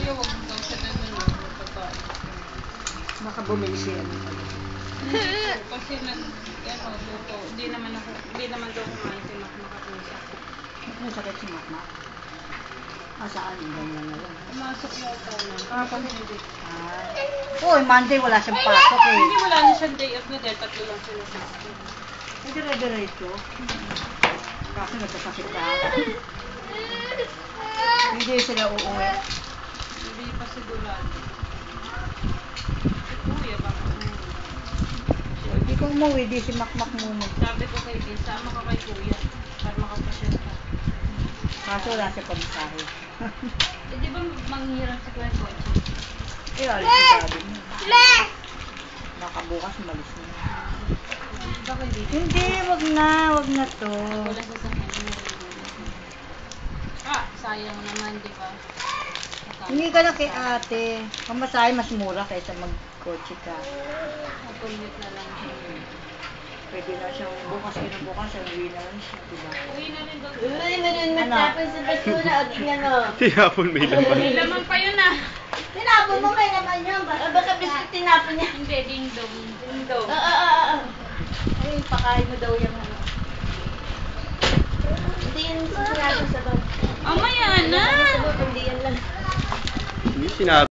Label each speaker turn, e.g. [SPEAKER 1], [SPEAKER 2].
[SPEAKER 1] kuya, wag mo daw siya ganun.
[SPEAKER 2] Baka bumili siya.
[SPEAKER 1] Kasi luto. Hindi naman daw kumain si Makakausap.
[SPEAKER 2] Masakit si Makmak. Saan? Ganyan na lang.
[SPEAKER 1] Pumasok yung taon. Hindi.
[SPEAKER 2] Uy, Monday wala siyang pasok eh.
[SPEAKER 1] Hindi, wala na siyang day off na dahil 3 lang sila sa school.
[SPEAKER 2] Ay, dire-diretso. Kaso nagkasakit ka. Hindi sila uuwi.
[SPEAKER 1] Hindi pa sigurado. Si kuya, baka
[SPEAKER 2] Hindi ko umuwi, di si Makmak muna.
[SPEAKER 1] sabi ko kay Bill, sama ka kay kuya para makapasyal ka.
[SPEAKER 2] Kaso wala siya pamisahe.
[SPEAKER 1] Di ba manghiram si kuya kotse?
[SPEAKER 2] Alis si daddy mo. Baka bukas malis na.
[SPEAKER 1] Baka hindi.
[SPEAKER 2] Hindi, wag na to.
[SPEAKER 1] Wala sa sakyan. Sayang naman, di ba?
[SPEAKER 2] Hindi ka na kay ate. Pamasahe mas mura kaysa mag-kotse ka.
[SPEAKER 1] Mag-commute na lang siya.
[SPEAKER 2] Pwede na siyang bukas uwi na lang siya, diba?
[SPEAKER 1] Uwi na rin daw.
[SPEAKER 3] Uy, meron matapon sa basura. O, tingnan mo.
[SPEAKER 4] Tinapon may laman.
[SPEAKER 1] May laman pa yun ah.
[SPEAKER 3] Tinapon mo, may naman yun. Baka biscuit tinapon niya.
[SPEAKER 1] Hindi, ding-dong. Ding-dong.
[SPEAKER 3] Ay, pakain mo daw yung ano. Hindi yan sinabi sa bag.
[SPEAKER 1] Mamaya na.
[SPEAKER 3] Hindi yan lang.
[SPEAKER 4] Hindi sinabi.